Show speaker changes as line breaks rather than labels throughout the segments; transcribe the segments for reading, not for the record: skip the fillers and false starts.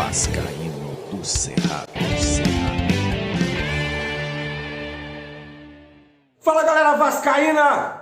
Vascaíno do Cerrado.
Fala galera vascaína,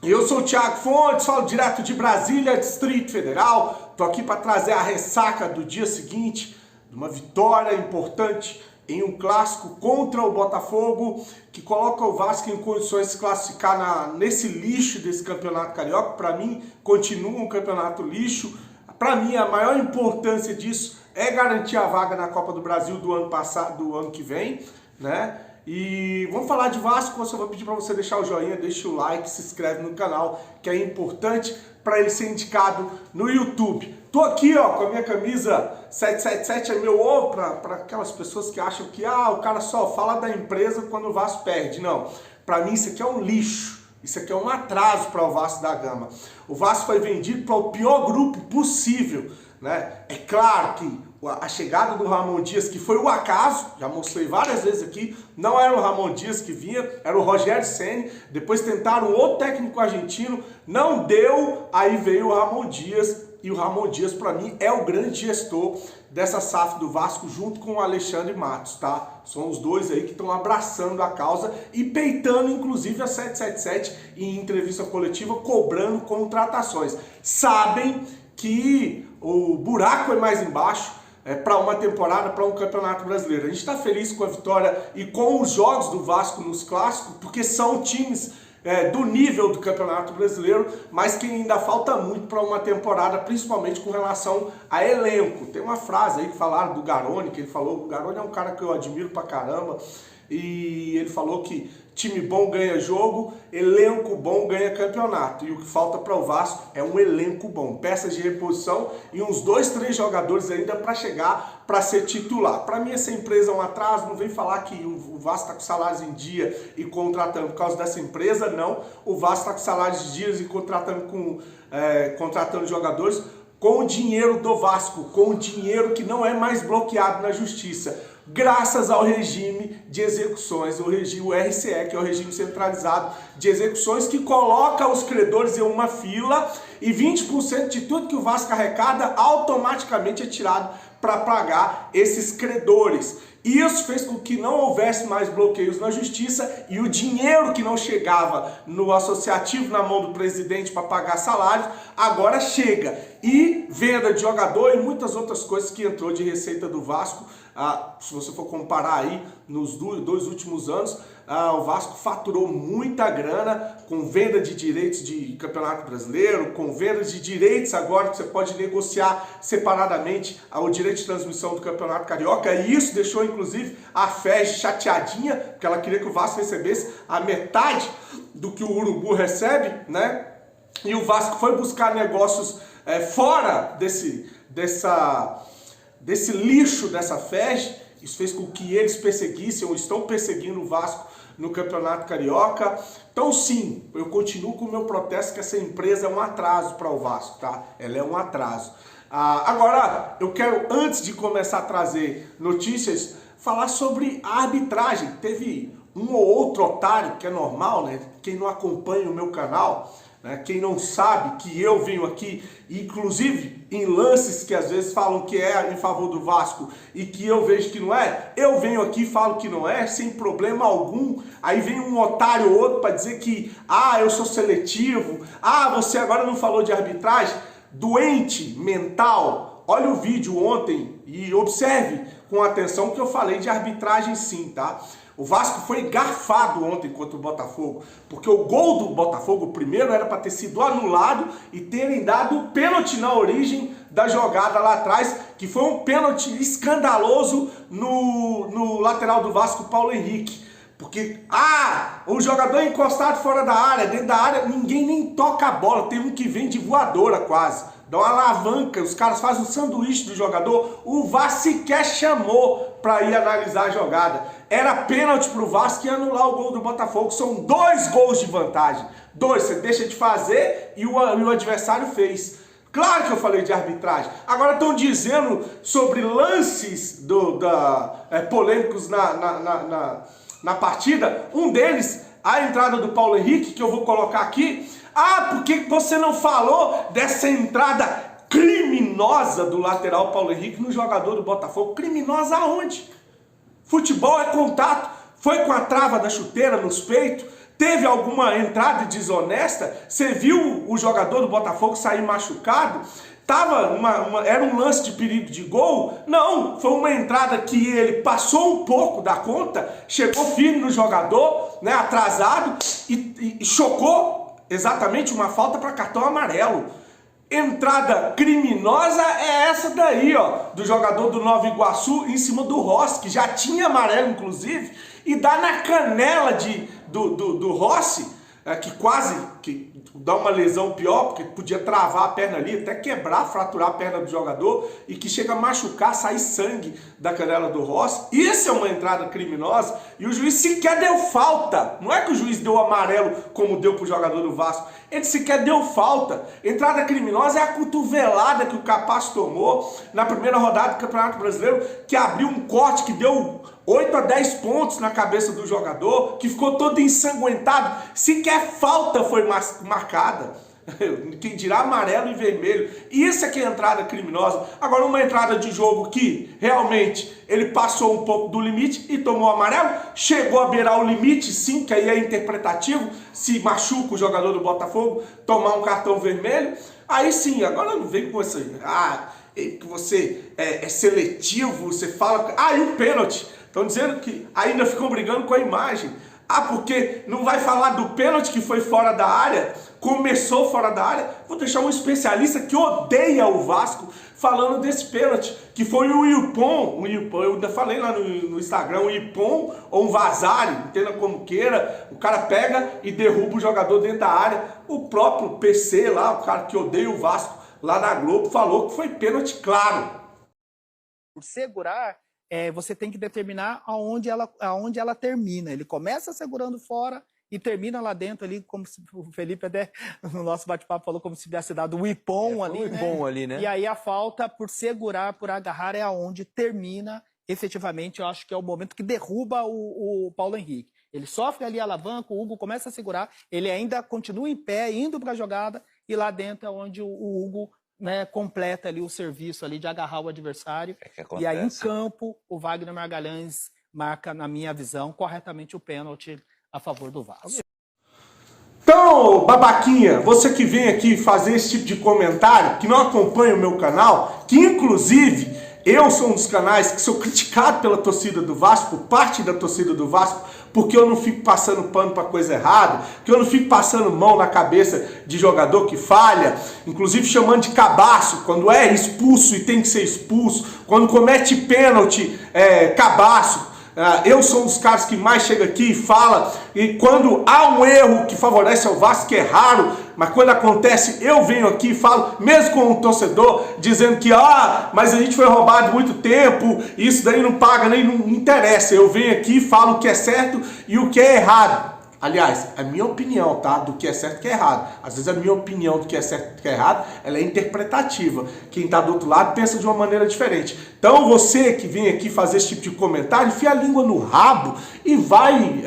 eu sou o Thiago Fontes, falo direto de Brasília, Distrito Federal. Tô aqui para trazer a ressaca do dia seguinte, de uma vitória importante em um clássico contra o Botafogo, que coloca o Vasco em condições de se classificar nesse lixo desse campeonato carioca. Para mim, continua um campeonato lixo. Para mim, a maior importância disso é garantir a vaga na Copa do Brasil do ano passado, do ano que vem, né? E vamos falar de Vasco. Eu só vou pedir para você deixar o joinha, deixa o like, se inscreve no canal, que é importante para ele ser indicado no YouTube. Tô aqui, ó, com a minha camisa 777, é meu ovo para aquelas pessoas que acham que o cara só fala da empresa quando o Vasco perde. Não, para mim isso aqui é um lixo. Isso aqui é um atraso para o Vasco da Gama. O Vasco foi vendido para o pior grupo possível, né? É claro que a chegada do Ramon Dias, que foi o acaso, já mostrei várias vezes aqui, não era o Ramon Dias que vinha, era o Rogério Ceni. Depois tentaram outro técnico argentino, não deu, aí veio o Ramon Dias. E o Ramon Dias, para mim, é o grande gestor dessa SAF do Vasco, junto com o Alexandre Matos, tá? São os dois aí que estão abraçando a causa e peitando, inclusive, a 777 em entrevista coletiva, cobrando contratações. Sabem que o buraco é mais embaixo para uma temporada, para um campeonato brasileiro. A gente está feliz com a vitória e com os jogos do Vasco nos clássicos, porque são times do nível do Campeonato Brasileiro, mas que ainda falta muito para uma temporada, principalmente com relação a elenco. Tem uma frase aí que falaram do Garoni, que ele falou, o Garoni é um cara que eu admiro pra caramba, e ele falou que time bom ganha jogo, elenco bom ganha campeonato. E o que falta para o Vasco é um elenco bom, peças de reposição e uns 2, 3 jogadores ainda para chegar para ser titular. Para mim essa empresa é um atraso, não vem falar que o Vasco está com salários em dia e contratando por causa dessa empresa, não. O Vasco está com salários em dias e contratando jogadores com o dinheiro do Vasco, com o dinheiro que não é mais bloqueado na justiça, graças ao regime de execuções, o RCE, que é o regime centralizado de execuções, que coloca os credores em uma fila e 20% de tudo que o Vasco arrecada automaticamente é tirado para pagar esses credores. Isso fez com que não houvesse mais bloqueios na justiça e o dinheiro que não chegava no associativo na mão do presidente para pagar salários, agora chega. E venda de jogador e muitas outras coisas que entrou de receita do Vasco. Se você for comparar aí nos 2 últimos anos, o Vasco faturou muita grana com venda de direitos de Campeonato Brasileiro, com venda de direitos agora que você pode negociar separadamente o direito de transmissão do Campeonato Carioca, e isso deixou inclusive a FEG chateadinha, porque ela queria que o Vasco recebesse a metade do que o Urubu recebe, né? E o Vasco foi buscar negócios fora desse lixo dessa FEG. Isso fez com que eles perseguissem ou estão perseguindo o Vasco no Campeonato Carioca. Então sim, eu continuo com o meu protesto que essa empresa é um atraso para o Vasco, tá? Ela é um atraso. Agora, eu quero, antes de começar a trazer notícias, falar sobre a arbitragem. Teve um ou outro otário, que é normal, né? Quem não acompanha o meu canal, né? Quem não sabe que eu venho aqui, inclusive em lances que às vezes falam que é em favor do Vasco e que eu vejo que não é, eu venho aqui e falo que não é, sem problema algum. Aí vem um otário ou outro para dizer que, eu sou seletivo, você agora não falou de arbitragem. Doente mental, olha o vídeo ontem e observe com atenção que eu falei de arbitragem sim, tá? O Vasco foi garfado ontem contra o Botafogo, porque o gol do Botafogo, o primeiro, era para ter sido anulado e terem dado o pênalti na origem da jogada lá atrás, que foi um pênalti escandaloso no lateral do Vasco, Paulo Henrique. Porque, o jogador encostado fora da área, dentro da área, ninguém nem toca a bola, tem um que vem de voadora quase. Dá uma alavanca, os caras fazem um sanduíche do jogador, o Vasco sequer chamou para ir analisar a jogada. Era pênalti pro Vasco e anular o gol do Botafogo. São 2 gols de vantagem. 2, você deixa de fazer e o adversário fez. Claro que eu falei de arbitragem. Agora estão dizendo sobre lances polêmicos na partida. Um deles, a entrada do Paulo Henrique, que eu vou colocar aqui. Por que você não falou dessa entrada criminosa do lateral Paulo Henrique no jogador do Botafogo. Criminosa aonde? Futebol é contato. Foi com a trava da chuteira nos peitos? Teve alguma entrada desonesta? Você viu o jogador do Botafogo sair machucado? Era um lance de perigo de gol? Não, foi uma entrada que ele passou um pouco da conta, chegou firme no jogador, né, atrasado, e chocou exatamente uma falta para cartão amarelo. Entrada criminosa é essa daí, ó, do jogador do Nova Iguaçu em cima do Rossi, que já tinha amarelo inclusive, e dá na canela do Rossi, que quase dá uma lesão pior, porque podia travar a perna ali, até quebrar, fraturar a perna do jogador, e que chega a machucar, sair sangue da canela do Rossi. Isso é uma entrada criminosa, e o juiz sequer deu falta. Não é que o juiz deu amarelo como deu pro jogador do Vasco, ele sequer deu falta. Entrada criminosa é a cotovelada que o Capasso tomou na primeira rodada do Campeonato Brasileiro, que abriu um corte que deu 8 a 10 pontos na cabeça do jogador, que ficou todo ensanguentado. Sequer falta foi marcada. Quem dirá amarelo e vermelho. Isso é que é entrada criminosa. Agora, uma entrada de jogo que realmente ele passou um pouco do limite e tomou amarelo, chegou a beirar o limite, sim, que aí é interpretativo. Se machuca o jogador do Botafogo, tomar um cartão vermelho, aí sim. Agora não vem com essa... que você é seletivo, você fala... e o pênalti. Estão dizendo que ainda ficam brigando com a imagem. Porque não vai falar do pênalti que foi fora da área, começou fora da área. Vou deixar um especialista que odeia o Vasco falando desse pênalti, que foi o Ipon, eu ainda falei lá no Instagram, o Ipon ou um Vasari, entenda como queira, o cara pega e derruba o jogador dentro da área. O próprio PC lá, o cara que odeia o Vasco lá na Globo, falou que foi pênalti claro.
Por segurar, você tem que determinar aonde ela termina. Ele começa segurando fora e termina lá dentro, ali, como se o Felipe até no nosso bate-papo falou, como se tivesse dado o ipom ali, né? E aí a falta por segurar, por agarrar, é aonde termina, efetivamente, eu acho que é o momento que derruba o Paulo Henrique. Ele sofre ali a alavanca, o Hugo começa a segurar, ele ainda continua em pé, indo para a jogada, e lá dentro é onde o Hugo... completa ali o serviço ali de agarrar o adversário. E aí em campo o Wagner Magalhães marca, na minha visão, corretamente o pênalti a favor do Vasco.
Então, babaquinha, você que vem aqui fazer esse tipo de comentário, que não acompanha o meu canal, que inclusive eu sou um dos canais que sou criticado pela torcida do Vasco, por parte da torcida do Vasco, porque eu não fico passando pano para coisa errada, que eu não fico passando mão na cabeça de jogador que falha, inclusive chamando de cabaço, quando é expulso e tem que ser expulso, quando comete pênalti, cabaço. Eu sou um dos caras que mais chega aqui e fala, e quando há um erro que favorece ao Vasco, que é raro, mas quando acontece, eu venho aqui e falo, mesmo com o torcedor, dizendo que, mas a gente foi roubado muito tempo, isso daí não paga, nem não interessa. Eu venho aqui e falo o que é certo e o que é errado. Aliás, a minha opinião, tá? Do que é certo e que é errado. Às vezes a minha opinião do que é certo e do que é errado, ela é interpretativa. Quem tá do outro lado pensa de uma maneira diferente. Então você que vem aqui fazer esse tipo de comentário, enfia a língua no rabo e vai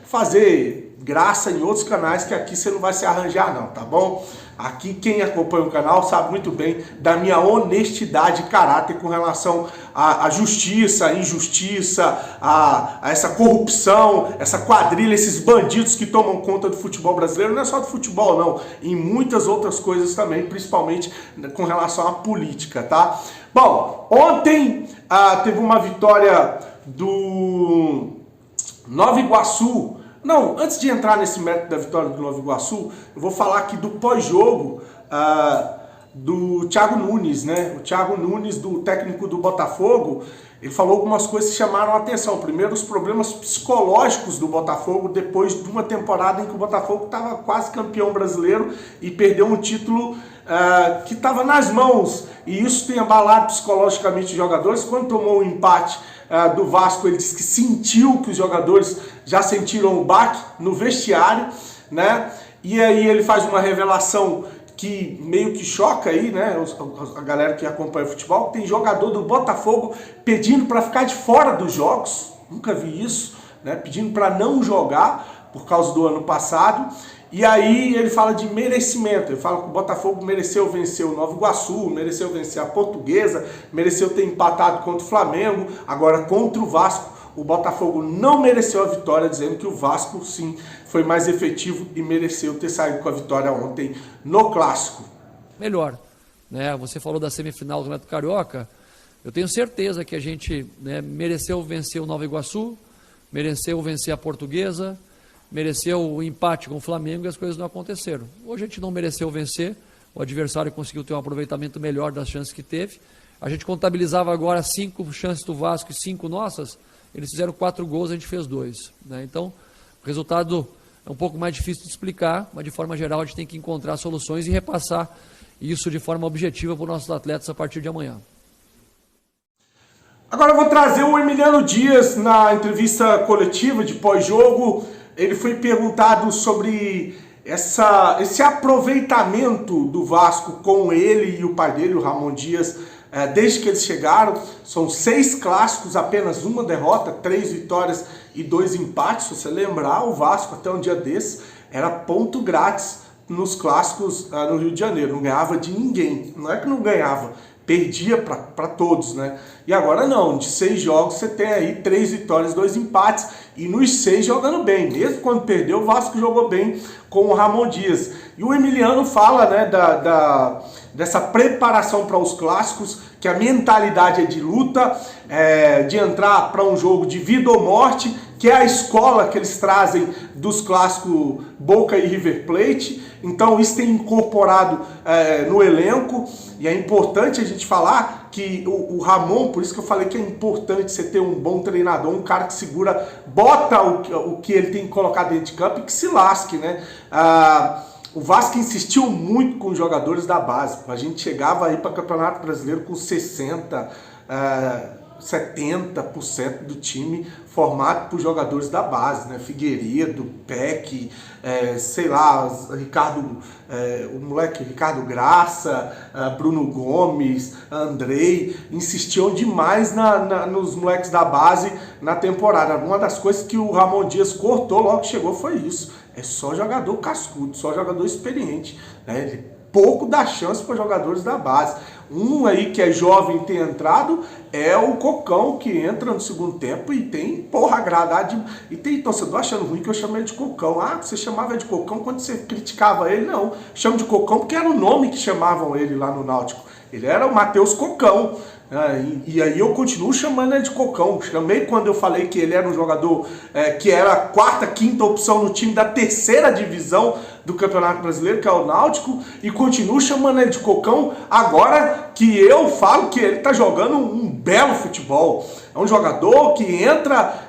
fazer graça em outros canais, que aqui você não vai se arranjar não, tá bom? Aqui quem acompanha o canal sabe muito bem da minha honestidade e caráter com relação à justiça, à injustiça, a essa corrupção, essa quadrilha, esses bandidos que tomam conta do futebol brasileiro. Não é só do futebol não, em muitas outras coisas também, principalmente com relação à política, tá? Bom, ontem teve uma vitória do Nova Iguaçu. Não, antes de entrar nesse mérito da vitória do Nova Iguaçu, eu vou falar aqui do pós-jogo do Thiago Nunes, né? O Thiago Nunes, do técnico do Botafogo, ele falou algumas coisas que chamaram a atenção. Primeiro, os problemas psicológicos do Botafogo depois de uma temporada em que o Botafogo estava quase campeão brasileiro e perdeu um título que estava nas mãos. E isso tem abalado psicologicamente os jogadores. Quando tomou o empate do Vasco, ele disse que sentiu que os jogadores já sentiram o baque no vestiário, né? E aí ele faz uma revelação que meio que choca aí, né? A galera que acompanha o futebol. Tem jogador do Botafogo pedindo para ficar de fora dos jogos, nunca vi isso, né? Pedindo para não jogar por causa do ano passado. E aí ele fala de merecimento, ele fala que o Botafogo mereceu vencer o Nova Iguaçu, mereceu vencer a Portuguesa, mereceu ter empatado contra o Flamengo, agora contra o Vasco, o Botafogo não mereceu a vitória, dizendo que o Vasco sim foi mais efetivo e mereceu ter saído com a vitória ontem no Clássico.
Melhor, né? Você falou da semifinal do Campeonato Carioca, eu tenho certeza que a gente, né, mereceu vencer o Nova Iguaçu, mereceu vencer a Portuguesa, mereceu o empate com o Flamengo e as coisas não aconteceram. Hoje a gente não mereceu vencer, o adversário conseguiu ter um aproveitamento melhor das chances que teve. A gente contabilizava agora 5 chances do Vasco e 5 nossas, eles fizeram 4 gols, a gente fez 2. Né? Então, o resultado é um pouco mais difícil de explicar, mas de forma geral a gente tem que encontrar soluções e repassar isso de forma objetiva para os nossos atletas a partir de amanhã.
Agora eu vou trazer o Emiliano Dias na entrevista coletiva de pós-jogo. Ele foi perguntado sobre esse aproveitamento do Vasco com ele e o pai dele, o Ramon Dias, desde que eles chegaram. São 6 clássicos, apenas uma derrota, 3 vitórias e 2 empates. Se você lembrar, o Vasco até um dia desses era ponto grátis nos clássicos no Rio de Janeiro. Não ganhava de ninguém. Não é que não ganhava, perdia para todos, né? E agora não, de 6 jogos você tem aí 3 vitórias, 2 empates, e nos 6 jogando bem. Mesmo quando perdeu, o Vasco jogou bem com o Ramon Dias. E o Emiliano fala, né, dessa preparação para os clássicos, que a mentalidade é de luta, de entrar para um jogo de vida ou morte, que é a escola que eles trazem dos clássicos Boca e River Plate. Então isso tem incorporado no elenco, e é importante a gente falar que o Ramon, por isso que eu falei que é importante você ter um bom treinador, um cara que segura, bota o que ele tem que colocar dentro de campo e que se lasque, né? O Vasco insistiu muito com os jogadores da base. A gente chegava aí para o Campeonato Brasileiro com 60%, 70% do time formado por jogadores da base, né? Figueiredo, Peck, sei lá, o moleque Ricardo Graça, Bruno Gomes, Andrei, insistiam demais nos moleques da base na temporada. Uma das coisas que o Ramon Dias cortou logo que chegou foi isso. É só jogador cascudo, só jogador experiente, né? Ele pouco dá chance para jogadores da base. Um aí que é jovem ter entrado é o Cocão, que entra no segundo tempo e tem, porra, agradade. E tem torcedor achando ruim que eu chamo ele de Cocão. Ah, você chamava ele de Cocão quando você criticava ele? Não, chamo de Cocão porque era o nome que chamavam ele lá no Náutico. Ele era o Matheus Cocão. E aí eu continuo chamando ele de Cocão. Chamei quando eu falei que ele era um jogador que era a 4ª, 5ª opção no time da 3ª divisão do Campeonato Brasileiro, que é o Náutico, e continuo chamando ele de Cocão agora que eu falo que ele tá jogando um belo futebol. É um jogador que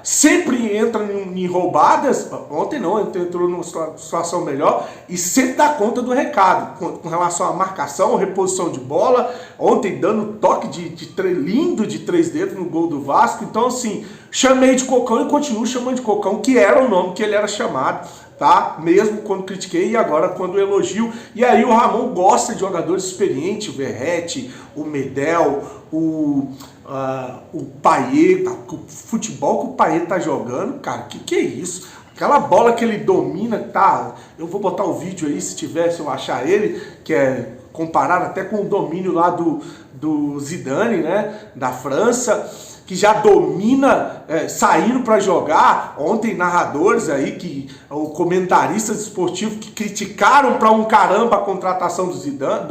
sempre entra em roubadas. Ontem não, ele entrou numa situação melhor e sempre dá conta do recado com relação à marcação, reposição de bola. Ontem dando toque lindo de 3 dedos no gol do Vasco. Então assim, chamei de Cocão e continuo chamando de Cocão, que era o nome que ele era chamado, tá? Mesmo quando critiquei e agora quando elogio. E aí o Ramon gosta de jogadores experientes, o Verratti, o Medel, o Payet. O futebol que o Payet tá jogando, cara, que é isso? Aquela bola que ele domina, tá? Eu vou botar o vídeo aí, se eu achar ele, que é comparado até com o domínio lá do Zidane, né? Da França, que já domina saindo para jogar. Ontem narradores aí, ou comentaristas esportivos que criticaram para um caramba a contratação do Zidane,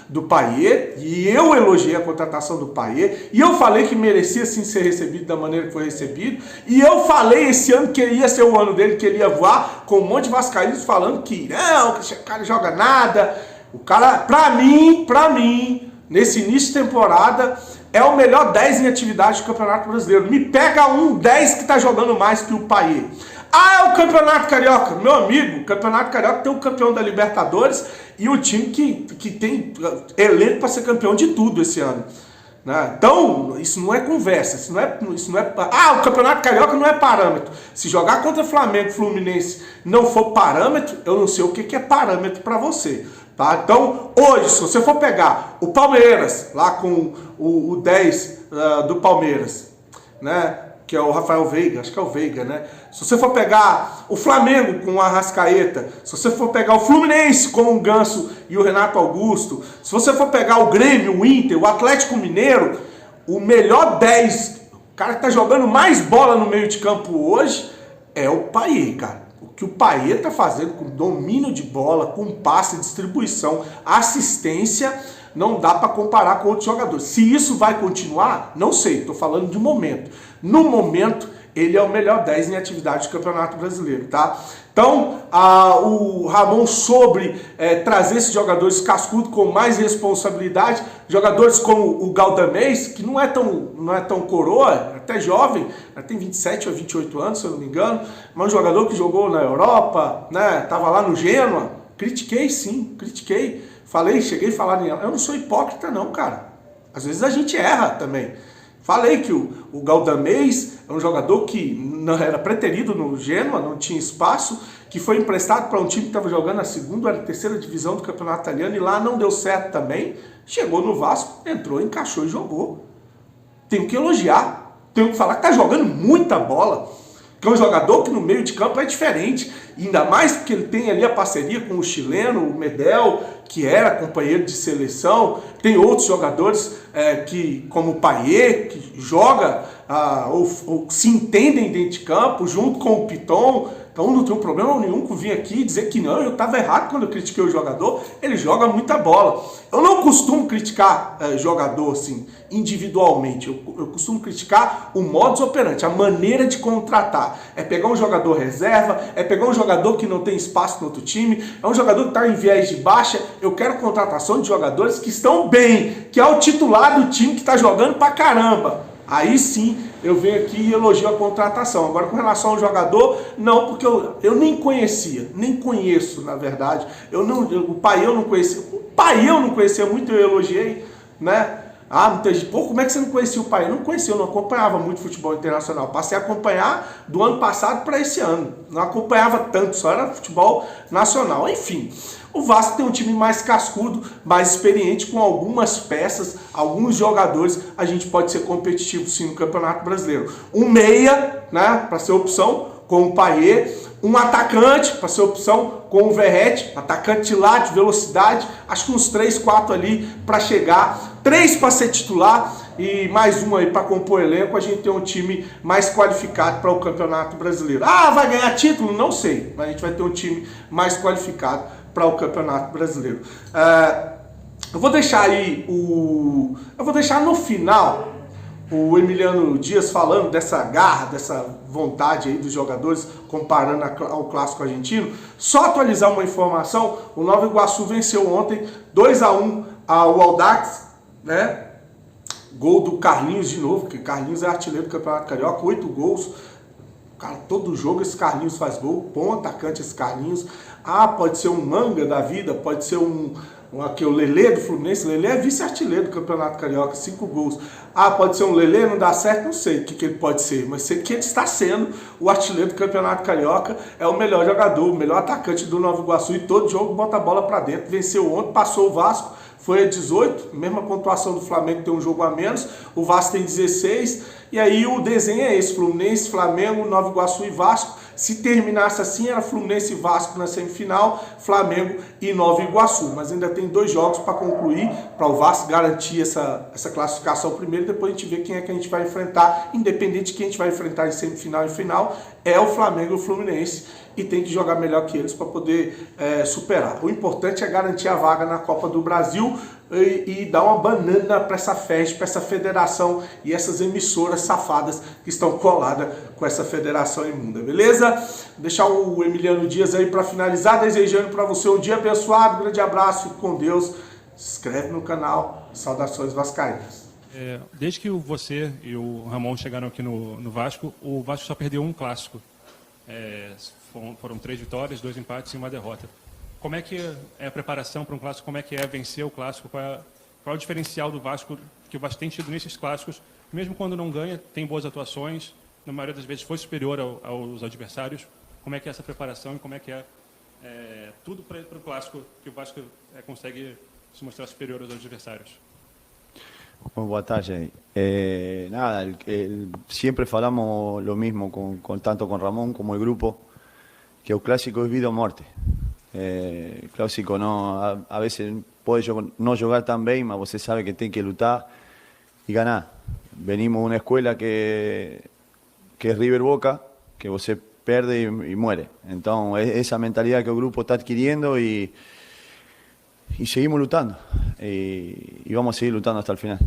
do Payet, e eu elogiei a contratação do Payet, e eu falei que merecia sim ser recebido da maneira que foi recebido, e eu falei esse ano que ia ser o ano dele, que ele ia voar, com um monte de vascaínos falando que não, que esse cara joga nada. O cara, pra mim, nesse início de temporada, é o melhor 10 em atividade do Campeonato Brasileiro. Me pega um 10 que tá jogando mais que o Payet. Ah, é o Campeonato Carioca. Meu amigo, o Campeonato Carioca tem o campeão da Libertadores e o time que tem elenco para ser campeão de tudo esse ano. Né? Então, isso não é conversa. Isso não é. Ah, o Campeonato Carioca não é parâmetro. Se jogar contra Flamengo e Fluminense não for parâmetro, eu não sei o que é parâmetro para você. Tá? Então, hoje, se você for pegar o Palmeiras, lá com o 10 do Palmeiras, né? que é o Rafael Veiga, acho que é o Veiga, né? Se você for pegar o Flamengo com o Arrascaeta, se você for pegar o Fluminense com o Ganso e o Renato Augusto, se você for pegar o Grêmio, o Inter, o Atlético Mineiro, o melhor 10, o cara que tá jogando mais bola no meio de campo hoje é o Payet, cara. O que o Payet tá fazendo com domínio de bola, com passe, distribuição, assistência, não dá para comparar com outros jogadores. Se isso vai continuar, não sei, tô falando de momento. No momento, ele é o melhor 10 em atividade do Campeonato Brasileiro, tá? Então, o Ramon sobre trazer esses jogadores cascudos com mais responsabilidade, jogadores como o Galdamez, que não é tão coroa, até jovem, tem 27 ou 28 anos, se eu não me engano, mas um jogador que jogou na Europa, né, tava lá no Genoa, critiquei sim, critiquei, cheguei a falar, eu não sou hipócrita não, cara, às vezes a gente erra também. Falei que o Galdamez é um jogador que não era preterido no Genoa, não tinha espaço, que foi emprestado para um time que estava jogando na segunda ou terceira divisão do Campeonato Italiano e lá não deu certo também. Chegou no Vasco, entrou, encaixou e jogou. Tenho que elogiar, tenho que falar que está jogando muita bola, que é um jogador que no meio de campo é diferente, ainda mais porque ele tem ali a parceria com o chileno, o Medel, que era companheiro de seleção, tem outros jogadores como o Payet, que joga ou se entendem dentro de campo, junto com o Piton. Então não tenho problema nenhum com vir aqui e dizer que não, eu estava errado quando eu critiquei o jogador, ele joga muita bola. Eu não costumo criticar jogador assim, individualmente, eu costumo criticar o modus operandi, a maneira de contratar. É pegar um jogador reserva, é pegar um jogador que não tem espaço no outro time, é um jogador que está em viés de baixa. Eu quero contratação de jogadores que estão bem, que é o titular do time que está jogando pra caramba. Aí sim eu venho aqui e elogio a contratação. Agora, com relação ao jogador, não, porque eu nem conhecia, nem conheço, na verdade. O Payet eu não conhecia. O Payet eu não conhecia muito, eu elogiei, né? Muita gente, como é que você não conhecia o Payet? Eu não conhecia, eu não acompanhava muito futebol internacional. Passei a acompanhar do ano passado para esse ano. Não acompanhava tanto, só era futebol nacional. Enfim, o Vasco tem um time mais cascudo, mais experiente, com algumas peças, alguns jogadores. A gente pode ser competitivo sim no Campeonato Brasileiro. Um meia, né, para ser opção, com o Payet. Um atacante, para ser opção, com o Verratti, atacante de lá, de velocidade. Acho que uns 3, 4 ali para chegar. 3 para ser titular e mais um aí para compor elenco. A gente tem um time mais qualificado para o Campeonato Brasileiro. Vai ganhar título? Não sei, mas a gente vai ter um time mais qualificado para o Campeonato Brasileiro. Eu vou deixar aí eu vou deixar no final o Emiliano Dias falando dessa garra, dessa vontade aí dos jogadores, comparando ao clássico argentino. Só atualizar uma informação: o Nova Iguaçu venceu ontem 2-1 ao Audax, né? Gol do Carlinhos de novo, porque Carlinhos é artilheiro do Campeonato Carioca, 8 gols. Cara, todo jogo esse Carlinhos faz gol, bom atacante esse Carlinhos. Pode ser um Manga da vida, pode ser o Lelê do Fluminense. Lelê é vice-artilheiro do Campeonato Carioca, 5 gols. Pode ser um Lelê, não dá certo, não sei o que ele pode ser, mas sei que ele está sendo o artilheiro do Campeonato Carioca, é o melhor jogador, o melhor atacante do Nova Iguaçu, e todo jogo bota a bola para dentro. Venceu ontem, passou o Vasco, foi a 18, mesma pontuação do Flamengo, tem um jogo a menos, o Vasco tem 16, e aí o desenho é esse: Fluminense, Flamengo, Nova Iguaçu e Vasco. Se terminasse assim, era Fluminense e Vasco na semifinal, Flamengo e Nova Iguaçu. Mas ainda tem 2 jogos para concluir, para o Vasco garantir essa classificação primeiro, depois a gente vê quem é que a gente vai enfrentar. Independente de quem a gente vai enfrentar em semifinal e final, é o Flamengo e o Fluminense, e tem que jogar melhor que eles para poder superar. O importante é garantir a vaga na Copa do Brasil e dar uma banana para essa FERJ, para essa federação e essas emissoras safadas que estão coladas com essa federação imunda, beleza? Vou deixar o Emiliano Dias aí para finalizar, desejando para você um dia abençoado, um grande abraço, fique com Deus, se inscreve no canal, saudações vascaínas.
Desde que você e o Ramon chegaram aqui no Vasco, o Vasco só perdeu um clássico. Foram 3 vitórias, 2 empates e 1 derrota. Como é que é a preparação para um clássico? Como é que é vencer o clássico? Qual é o diferencial do Vasco que o Vasco tem tido nesses clássicos? Mesmo quando não ganha, tem boas atuações, na maioria das vezes foi superior aos adversários. Como é que é essa preparação e como é que é tudo para o clássico que o Vasco consegue se mostrar superior aos adversários?
Muy buenas tardes. Nada, siempre falamos lo mismo, tanto con Ramón como el grupo, que el clásico es vida o muerte. El clásico no, a veces puede no jugar tan bien, pero você sabe que tiene que luchar y ganar. Venimos de una escuela que es River Boca, que você perde y muere. Entonces, esa mentalidad que el grupo está adquiriendo y seguimos luchando. Y vamos a seguir luchando hasta el final.